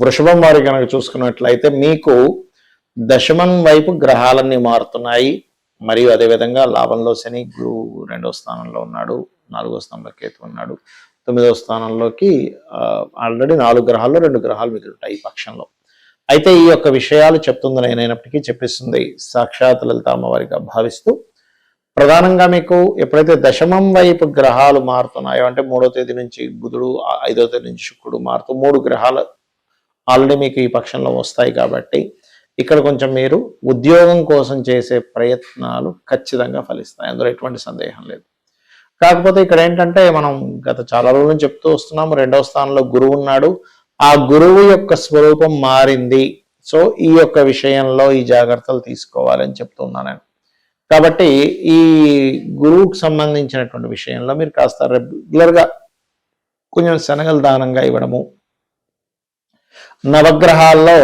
వృషభం వారి కనుక చూసుకున్నట్లయితే మీకు దశమం వైపు గ్రహాలన్నీ మారుతున్నాయి. మరియు అదేవిధంగా లాభంలో శని, గురువు 2వ స్థానంలో ఉన్నాడు, 4వ స్థానంలో కేతు ఉన్నాడు, 9వ స్థానంలోకి ఆల్రెడీ 4 గ్రహాల్లో 2 గ్రహాలు మిగులుతాయి ఈ పక్షంలో. అయితే ఈ యొక్క విషయాలు చెప్తుంది నేనైనప్పటికీ చెప్పిస్తుంది సాక్షాత్ లలిత అమ్మవారిగా భావిస్తూ, ప్రధానంగా మీకు ఎప్పుడైతే దశమం వైపు గ్రహాలు మారుతున్నాయో అంటే 3వ తేదీ నుంచి బుధుడు, 5వ తేదీ నుంచి శుక్రుడు మారుతూ 3 గ్రహాలు ఆల్రెడీ మీకు ఈ పక్షంలో వస్తాయి. కాబట్టి ఇక్కడ కొంచెం మీరు ఉద్యోగం కోసం చేసే ప్రయత్నాలు ఖచ్చితంగా ఫలిస్తాయి, అందులో ఎటువంటి సందేహం లేదు. కాకపోతే ఇక్కడ ఏంటంటే మనం గత చాలా రోజుల నుంచి చెప్తూ వస్తున్నాము, 2వ స్థానంలో గురువు ఉన్నాడు, ఆ గురువు యొక్క స్వరూపం మారింది. సో ఈ యొక్క విషయంలో ఈ జాగ్రత్తలు తీసుకోవాలని చెప్తున్నాను నేను. కాబట్టి ఈ గురువుకు సంబంధించినటువంటి విషయంలో మీరు కాస్త రెగ్యులర్గా కొంచెం శనగలు దానంగా ఇవ్వడము, నవగ్రహాల్లో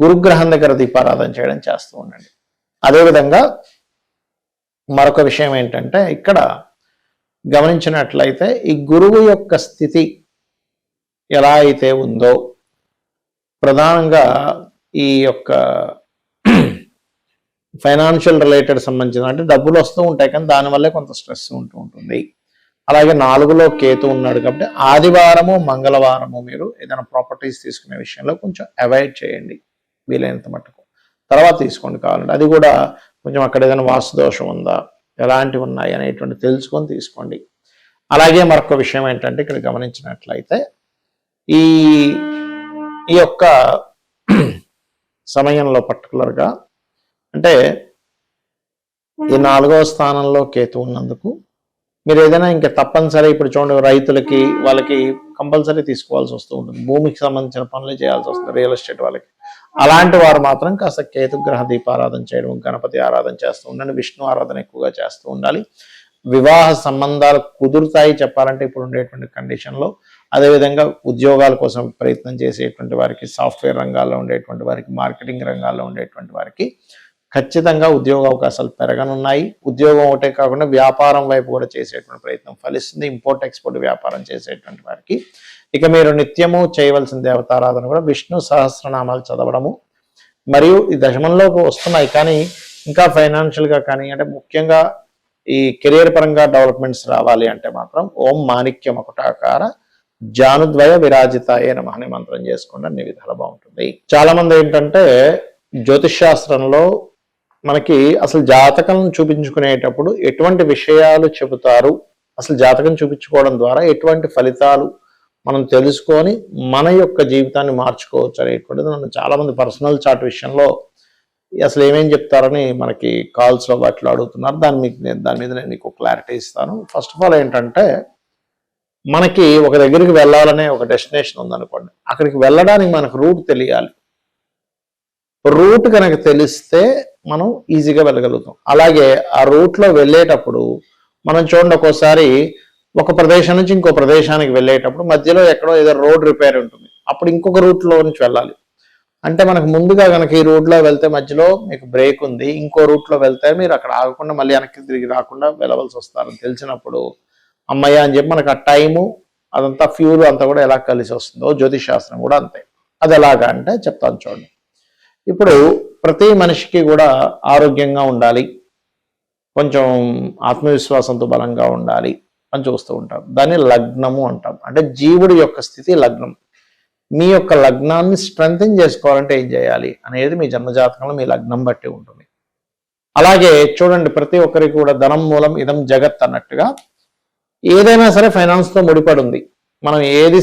గురుగ్రహం దగ్గర దీపారాధన చేయడం చేస్తూ ఉండండి. అదేవిధంగా మరొక విషయం ఏంటంటే ఇక్కడ గమనించినట్లయితే ఈ గురువు యొక్క స్థితి ఎలా అయితే ఉందో, ప్రధానంగా ఈ యొక్క ఫైనాన్షియల్ రిలేటెడ్ సంబంధించిన అంటే డబ్బులు వస్తూ ఉంటాయి కానీ దానివల్లే కొంత స్ట్రెస్ ఉంటూ ఉంటుంది. అలాగే 4లో కేతు ఉన్నాడు కాబట్టి ఆదివారము, మంగళవారము మీరు ఏదైనా ప్రాపర్టీస్ తీసుకునే విషయంలో కొంచెం అవాయిడ్ చేయండి వీలైనంత మట్టుకు. తర్వాత తీసుకోండి కావాలంటే, అది కూడా కొంచెం అక్కడ ఏదైనా వాస్తు దోషం ఉందా, ఎలాంటివి ఉన్నాయి అనేటువంటి తెలుసుకొని తీసుకోండి. అలాగే మరొక విషయం ఏంటంటే ఇక్కడ గమనించినట్లయితే ఈ యొక్క సమయంలో పర్టికులర్గా అంటే ఈ 4వ స్థానంలో కేతు ఉన్నందుకు మీరు ఏదైనా ఇంకా తప్పనిసరి ఇప్పుడు చూడండి రైతులకి వాళ్ళకి కంపల్సరీ తీసుకోవాల్సి వస్తూ ఉంటుంది, భూమికి సంబంధించిన పనులు చేయాల్సి వస్తుంది, రియల్ ఎస్టేట్ వాళ్ళకి. అలాంటి వారు మాత్రం కాస్త కేతుగ్రహ దీపారాధన చేయడం, గణపతి ఆరాధన చేస్తూ ఉండండి, విష్ణు ఆరాధన ఎక్కువగా చేస్తూ ఉండాలి. వివాహ సంబంధాలు కుదురుతాయి చెప్పాలంటే ఇప్పుడు ఉండేటువంటి కండిషన్లో. అదేవిధంగా ఉద్యోగాల కోసం ప్రయత్నం చేసేటువంటి వారికి, సాఫ్ట్వేర్ రంగాల్లో ఉండేటువంటి వారికి, మార్కెటింగ్ రంగాల్లో ఉండేటువంటి వారికి ఖచ్చితంగా ఉద్యోగ అవకాశాలు పెరగనున్నాయి. ఉద్యోగం ఒకటే కాకుండా వ్యాపారం వైపు కూడా చేసేటువంటి ప్రయత్నం ఫలిస్తుంది, ఇంపోర్ట్ ఎక్స్పోర్ట్ వ్యాపారం చేసేటువంటి వారికి. ఇక మీరు నిత్యము చేయవలసిన దేవతారాధన కూడా విష్ణు సహస్రనామాలు చదవడము. మరియు ఈ దశమంలోకి వస్తున్నాయి కానీ ఇంకా ఫైనాన్షియల్గా కానీ అంటే ముఖ్యంగా ఈ కెరియర్ పరంగా డెవలప్మెంట్స్ రావాలి అంటే మాత్రం ఓం మాణిక్య మకుటాకార జానుద్వయ విరాజితాయ నమః అనే మంత్రం చేసుకోండి, అన్ని విధాలు బాగుంటుంది. చాలా మంది ఏంటంటే జ్యోతిష్ శాస్త్రంలో మనకి అసలు జాతకం చూపించుకునేటప్పుడు ఎటువంటి విషయాలు చెబుతారు, అసలు జాతకం చూపించుకోవడం ద్వారా ఎటువంటి ఫలితాలు మనం తెలుసుకొని మన యొక్క జీవితాన్ని మార్చుకోవచ్చు అనేటువంటిది నన్ను చాలా మంది పర్సనల్ చార్ట్ విషయంలో అసలు ఏమేం చెప్తారని మనకి కాల్స్లో వాటిలో అడుగుతున్నారు. దాని మీద నేను మీకు క్లారిటీ ఇస్తాను. ఫస్ట్ ఆఫ్ ఆల్ ఏంటంటే మనకి ఒక దగ్గరికి వెళ్ళాలనే ఒక డెస్టినేషన్ ఉందనుకోండి, అక్కడికి వెళ్ళడానికి మనకు రూట్ తెలియాలి. రూట్ కనుక తెలిస్తే మనం ఈజీగా వెళ్ళగలుగుతాం. అలాగే ఆ రూట్లో వెళ్ళేటప్పుడు మనం చూడండి, ఒక్కోసారి ఒక ప్రదేశం నుంచి ఇంకో ప్రదేశానికి వెళ్ళేటప్పుడు మధ్యలో ఎక్కడో ఏదో రోడ్ రిపేర్ ఉంటుంది, అప్పుడు ఇంకొక రూట్లో నుంచి వెళ్ళాలి. అంటే మనకు ముందుగా కనుక ఈ రూట్లో వెళ్తే మధ్యలో మీకు బ్రేక్ ఉంది, ఇంకో రూట్లో వెళ్తే మీరు అక్కడ ఆగకుండా మళ్ళీ వెనక్కి తిరిగి రాకుండా వెళ్ళవలసి వస్తారని తెలిసినప్పుడు అమ్మయ్య అని చెప్పి మనకు ఆ టైము అదంతా ఫ్యూల్ అంతా కూడా ఎలా కలిసి వస్తుందో జ్యోతిష్ శాస్త్రం కూడా అంతే. అది ఎలాగా అంటే చెప్తాను చూడండి. ఇప్పుడు ప్రతి మనిషికి కూడా ఆరోగ్యంగా ఉండాలి, కొంచెం ఆత్మవిశ్వాసంతో బలంగా ఉండాలి అని చూస్తూ ఉంటాం. దాన్ని లగ్నము అంటాం. అంటే జీవుడి యొక్క స్థితి లగ్నం. మీ యొక్క లగ్నాన్ని స్ట్రెంథెన్ చేసుకోవాలంటే ఏం చేయాలి అనేది మీ జన్మజాతకంలో మీ లగ్నం బట్టి ఉంటుంది. అలాగే చూడండి, ప్రతి ఒక్కరికి కూడా ధనం మూలం ఇదం జగత్ అన్నట్టుగా ఏదైనా సరే ఫైనాన్స్తో ముడిపడి ఉంది. మనం ఏది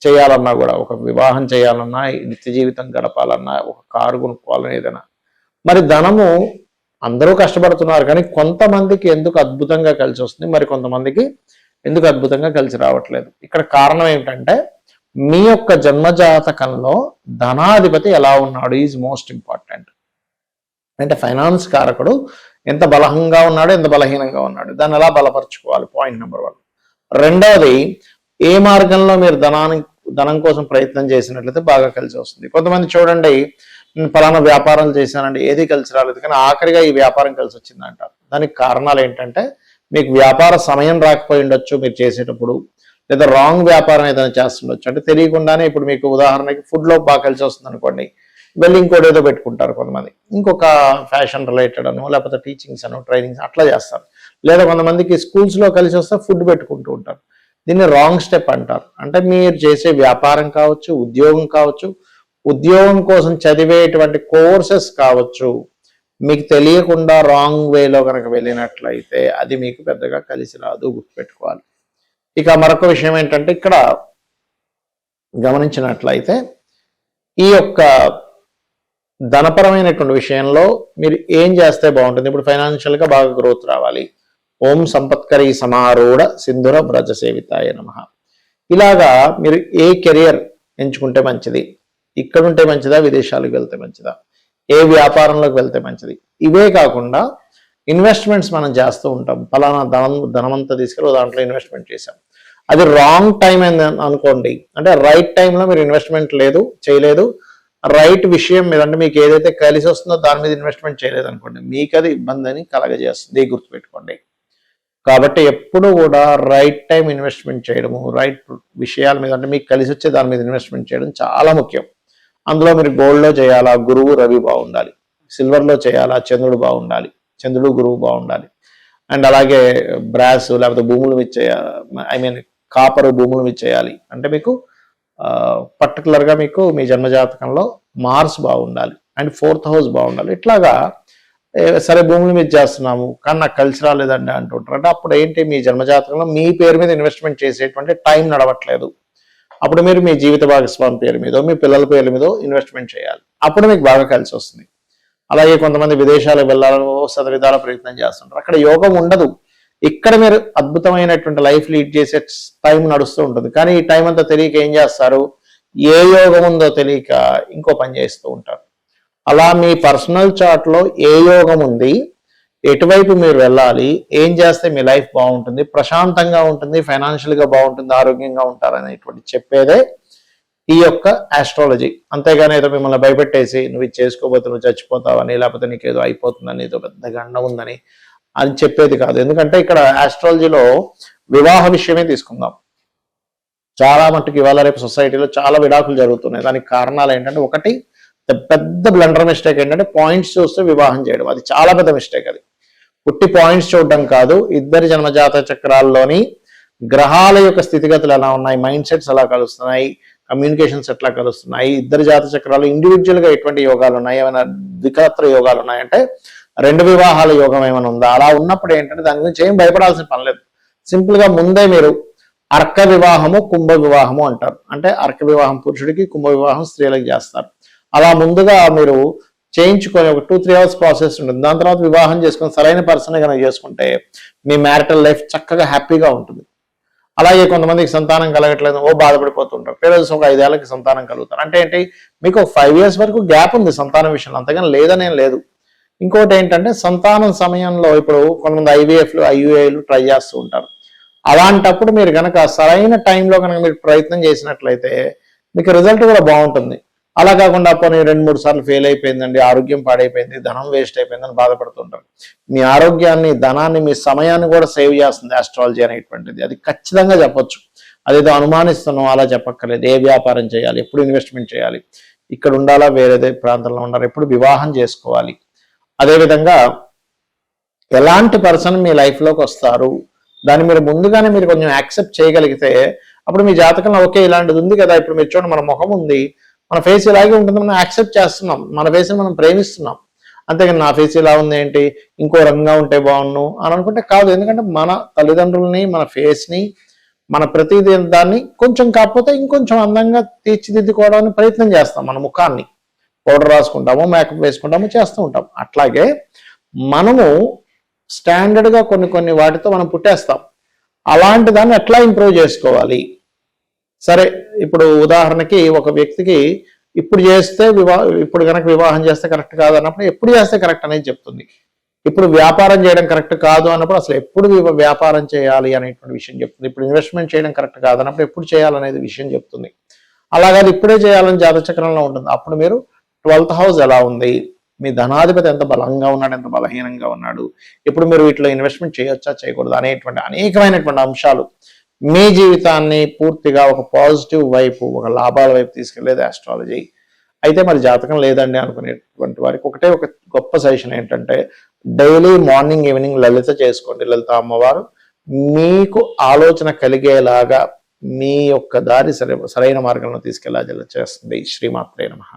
చేయాలన్నా కూడా, ఒక వివాహం చేయాలన్నా, నిత్య జీవితం గడపాలన్నా, ఒక కారు కొనుక్కోవాలన్నా, ఏదైనా మరి ధనము అందరూ కష్టపడుతున్నారు కానీ కొంతమందికి ఎందుకు అద్భుతంగా కలిసి వస్తుంది, మరి కొంతమందికి ఎందుకు అద్భుతంగా కలిసి రావట్లేదు. ఇక్కడ కారణం ఏమిటంటే మీ యొక్క జన్మజాతకంలో ధనాధిపతి ఎలా ఉన్నాడు ఈజ్ మోస్ట్ ఇంపార్టెంట్. అంటే ఫైనాన్స్ కారకుడు ఎంత బలంగా ఉన్నాడు, ఎంత బలహీనంగా ఉన్నాడు, దాన్ని ఎలా బలపరుచుకోవాలి, పాయింట్ నెంబర్ 1. రెండవది, ఏ మార్గంలో మీరు ధనం కోసం ప్రయత్నం చేసినట్లయితే బాగా కలిసి వస్తుంది. కొంతమంది చూడండి, నేను ఫలానా వ్యాపారాలు చేశానండి, ఏది కలిసి రాలేదు, కానీ ఆఖరిగా ఈ వ్యాపారం కలిసి వచ్చిందంట. దానికి కారణాలు ఏంటంటే మీకు వ్యాపార సమయం రాకపోయి ఉండొచ్చు మీరు చేసేటప్పుడు, లేదా రాంగ్ వ్యాపారం ఏదైనా చేస్తుండొచ్చు. అంటే తెలియకుండానే ఇప్పుడు మీకు ఉదాహరణకి ఫుడ్లో బాగా కలిసి వస్తుంది అనుకోండి, వెళ్ళి ఇంకోటి ఏదో పెట్టుకుంటారు కొంతమంది, ఇంకొక ఫ్యాషన్ రిలేటెడ్ అను, లేకపోతే టీచింగ్స్ అను, ట్రైనింగ్స్ అట్లా చేస్తారు. లేదా కొంతమందికి స్కూల్స్లో కలిసి వస్తే ఫుడ్ పెట్టుకుంటూ ఉంటారు. దీన్ని రాంగ్ స్టెప్ అంటారు. అంటే మీరు చేసే వ్యాపారం కావచ్చు, ఉద్యోగం కావచ్చు, ఉద్యోగం కోసం చదివేటువంటి కోర్సెస్ కావచ్చు, మీకు తెలియకుండా రాంగ్ వేలో కనుక వెళ్ళినట్లయితే అది మీకు పెద్దగా కలిసి రాదు, గుర్తుపెట్టుకోవాలి. ఇక మరొక విషయం ఏంటంటే ఇక్కడ గమనించినట్లయితే ఈ యొక్క ధనపరమైనటువంటి విషయంలో మీరు ఏం చేస్తే బాగుంటుంది. ఇప్పుడు ఫైనాన్షియల్గా బాగా గ్రోత్ రావాలి. ఓం సంపత్కరీ సమారూఢ సింధుర వ్రజ సేవితాయ నమః. ఇలాగా మీరు ఏ కెరియర్ ఎంచుకుంటే మంచిది, ఇక్కడ ఉంటే మంచిదా, విదేశాలకు వెళ్తే మంచిదా, ఏ వ్యాపారంలోకి వెళ్తే మంచిది, ఇవే కాకుండా ఇన్వెస్ట్మెంట్స్ మనం చేస్తూ ఉంటాం. ఫలానా ధనమంతా తీసుకెళ్ళి దాంట్లో ఇన్వెస్ట్మెంట్ చేశాం, అది రాంగ్ టైం అని అనుకోండి, అంటే రైట్ టైంలో మీరు ఇన్వెస్ట్మెంట్ చేయలేదు, రైట్ విషయం మీద అంటే మీకు ఏదైతే కలిసి వస్తుందో దాని మీద ఇన్వెస్ట్మెంట్ చేయలేదు అనుకోండి, మీకు అది ఇబ్బందిని కలగజేస్తుంది, గుర్తుపెట్టుకోండి. కాబట్టి ఎప్పుడు కూడా రైట్ టైం ఇన్వెస్ట్మెంట్ చేయడము, రైట్ విషయాల మీద అంటే మీకు కలిసి వచ్చే దాని మీద ఇన్వెస్ట్మెంట్ చేయడం చాలా ముఖ్యం. అందులో మీరు గోల్డ్లో చేయాలా, గురువు రవి బాగుండాలి. సిల్వర్లో చేయాలా, చంద్రుడు బాగుండాలి, చంద్రుడు గురువు బాగుండాలి. అండ్ అలాగే బ్రాస్ లేకపోతే భూముల మీద చేయాలి, కాపర్ భూముల మీద చేయాలి. అంటే మీకు పర్టికులర్గా మీకు మీ జన్మజాతకంలో మార్స్ బాగుండాలి అండ్ 4th హౌస్ బాగుండాలి. ఇట్లాగా సరే భూముల మీద చేస్తున్నాము కానీ నాకు కలిసి రాలేదండి అంటుంటారు. అంటే అప్పుడు ఏంటి, మీ జన్మజాతకంలో మీ పేరు మీద ఇన్వెస్ట్మెంట్ చేసేటువంటి టైం నడవట్లేదు. అప్పుడు మీరు మీ జీవిత భాగస్వామి పేరు మీదో మీ పిల్లల పేర్ల మీదో ఇన్వెస్ట్మెంట్ చేయాలి, అప్పుడు మీకు బాగా కలిసి వస్తుంది. అలాగే కొంతమంది విదేశాలకు వెళ్ళాలని శతవిధాల ప్రయత్నం చేస్తుంటారు, అక్కడ యోగం ఉండదు. ఇక్కడ మీరు అద్భుతమైనటువంటి లైఫ్ లీడ్ చేసే టైం నడుస్తూ ఉంటుంది. కానీ ఈ టైం అంతా తెలియక ఏం చేస్తారు, ఏ యోగం ఉందో తెలియక ఇంకో పని చేస్తూ ఉంటారు. అలా మీ పర్సనల్ చార్ట్లో ఏ యోగం ఉంది, ఎటువైపు మీరు వెళ్ళాలి, ఏం చేస్తే మీ లైఫ్ బాగుంటుంది, ప్రశాంతంగా ఉంటుంది, ఫైనాన్షియల్గా బాగుంటుంది, ఆరోగ్యంగా ఉంటారనేటువంటి చెప్పేదే ఈ యొక్క ఆస్ట్రాలజీ. అంతేగాని ఏదో మిమ్మల్ని భయపెట్టేసి నువ్వు ఇది చేసుకోబోతే నువ్వు చచ్చిపోతావని, లేకపోతే నీకు ఏదో అయిపోతుందని, ఏదో పెద్ద గండం ఉందని అని చెప్పేది కాదు. ఎందుకంటే ఇక్కడ ఆస్ట్రాలజీలో వివాహ విషయమే తీసుకుందాం. చాలా మట్టుకు ఇవాళ రేపు సొసైటీలో చాలా విడాకులు జరుగుతున్నాయి. దానికి కారణాలు ఏంటంటే, ఒకటి పెద్ద బ్లండర్ మిస్టేక్ ఏంటంటే పాయింట్స్ చూస్తే వివాహం చేయడం. అది చాలా పెద్ద మిస్టేక్. అది పుట్టి పాయింట్స్ చూడడం కాదు, ఇద్దరి జన్మజాత చక్రాల్లోని గ్రహాల యొక్క స్థితిగతులు ఎలా ఉన్నాయి, మైండ్ సెట్స్ ఎలా కలుస్తున్నాయి, కమ్యూనికేషన్స్ ఎట్లా కలుస్తున్నాయి, ఇద్దరు జాత చక్రాలు ఇండివిజువల్ గా ఎటువంటి యోగాలు ఉన్నాయి, ఏమైనా ద్వికత్ర యోగాలు ఉన్నాయంటే, 2 వివాహాల యోగం ఏమైనా ఉందా, అలా ఉన్నప్పుడు ఏంటంటే దాని గురించి ఏం భయపడాల్సిన పని లేదు. సింపుల్ గా ముందే మీరు అర్క వివాహము, కుంభ వివాహము అంటారు. అంటే అర్క వివాహం పురుషుడికి, కుంభ వివాహం స్త్రీలకు చేస్తారు. అలా ముందుగా మీరు చేయించుకొని ఒక 2-3 అవర్స్ ప్రాసెస్ ఉంటుంది. దాని తర్వాత వివాహం చేసుకొని సరైన పర్సన్ కనుక చేసుకుంటే మీ మ్యారిటల్ లైఫ్ చక్కగా హ్యాపీగా ఉంటుంది. అలాగే కొంతమందికి సంతానం కలగట్లేదు, బాధపడిపోతుంటారు. పేరెంట్స్ ఒక 5 ఏళ్ళకి సంతానం కలుగుతారు. అంటే ఏంటి, మీకు ఒక 5 years వరకు గ్యాప్ ఉంది సంతానం విషయంలో, అంతగాని లేదనేం లేదు. ఇంకోటి ఏంటంటే సంతానం సమయంలో ఇప్పుడు కొంతమంది IVFలు, IUIలు ట్రై చేస్తూ ఉంటారు. అలాంటప్పుడు మీరు కనుక సరైన టైంలో కనుక మీరు ప్రయత్నం చేసినట్లయితే మీకు రిజల్ట్ కూడా బాగుంటుంది. అలా కాకుండా పోనీ 2-3 సార్లు ఫెయిల్ అయిపోయిందండి, ఆరోగ్యం పాడైపోయింది, ధనం వేస్ట్ అయిపోయిందని బాధపడుతుంటారు. మీ ఆరోగ్యాన్ని, ధనాన్ని, మీ సమయాన్ని కూడా సేవ్ చేస్తుంది ఆస్ట్రాలజీ అనేటువంటిది. అది ఖచ్చితంగా చెప్పొచ్చు. అదేదో అనుమానిస్తున్నాం అలా చెప్పక్కర్లేదు. ఏ వ్యాపారం చేయాలి, ఎప్పుడు ఇన్వెస్ట్మెంట్ చేయాలి, ఇక్కడ ఉండాలా వేరే ప్రాంతంలో ఉండాలి, ఎప్పుడు వివాహం చేసుకోవాలి, అదేవిధంగా ఎలాంటి పర్సన్ మీ లైఫ్లోకి వస్తారు, దాన్ని మీరు ముందుగానే మీరు కొంచెం యాక్సెప్ట్ చేయగలిగితే అప్పుడు మీ జాతకంలో ఓకే ఇలాంటిది ఉంది కదా, ఇప్పుడు మీరు చూడండి మన ముఖం ఉంది, మన ఫేస్ ఇలాగే ఉంటుంది, మనం యాక్సెప్ట్ చేస్తున్నాం, మన ఫేస్ని మనం ప్రేమిస్తున్నాం. అంతేగాని నా ఫేస్ ఇలా ఉంది ఏంటి, ఇంకో రకంగా ఉంటే బాగుండు అని అనుకుంటే కాదు. ఎందుకంటే మన తల్లిదండ్రులని, మన ఫేస్ని, మన ప్రతిదీ దాన్ని కొంచెం కాకపోతే ఇంకొంచెం అందంగా తీర్చిదిద్దుకోవడానికి ప్రయత్నం చేస్తాం. మన ముఖాన్ని పౌడర్ రాసుకుంటాము, మేకప్ వేసుకుంటాము, చేస్తూ ఉంటాం. అట్లాగే మనము స్టాండర్డ్గా కొన్ని వాటితో మనం పుట్టేస్తాం. అలాంటి దాన్ని ఎట్లా ఇంప్రూవ్ చేసుకోవాలి. సరే ఇప్పుడు ఉదాహరణకి ఒక వ్యక్తికి ఇప్పుడు చేస్తే ఇప్పుడు కనుక వివాహం చేస్తే కరెక్ట్ కాదు అన్నప్పుడు ఎప్పుడు చేస్తే కరెక్ట్ అనేది చెప్తుంది. ఇప్పుడు వ్యాపారం చేయడం కరెక్ట్ కాదు అన్నప్పుడు అసలు ఎప్పుడు వ్యాపారం చేయాలి అనేటువంటి విషయం చెప్తుంది. ఇప్పుడు ఇన్వెస్ట్మెంట్ చేయడం కరెక్ట్ కాదు అన్నప్పుడు ఎప్పుడు చేయాలనేది విషయం చెప్తుంది. అలాగే ఇప్పుడే చేయాలని జాతచక్రంలో ఉంటుంది. అప్పుడు మీరు 12th హౌస్ ఎలా ఉంది, మీ ధనాధిపతి ఎంత బలంగా ఉన్నాడు, ఎంత బలహీనంగా ఉన్నాడు, ఇప్పుడు మీరు వీటిలో ఇన్వెస్ట్మెంట్ చేయొచ్చా చేయకూడదు అనేటువంటి అనేకమైనటువంటి అంశాలు మీ జీవితాన్ని పూర్తిగా ఒక పాజిటివ్ వైపు, ఒక లాభాల వైపు తీసుకెళ్లేది ఆస్ట్రాలజీ. అయితే మరి జాతకం లేదండి అనుకునేటువంటి వారికి ఒకటే ఒక గొప్ప సజెషన్ ఏంటంటే, డైలీ మార్నింగ్ ఈవినింగ్ లలిత చేసుకోండి. లలిత అమ్మవారు మీకు ఆలోచన కలిగేలాగా మీ యొక్క దారి సరైన మార్గంలో తీసుకెళ్లా చేస్తుంది. శ్రీమాత్రే నమః.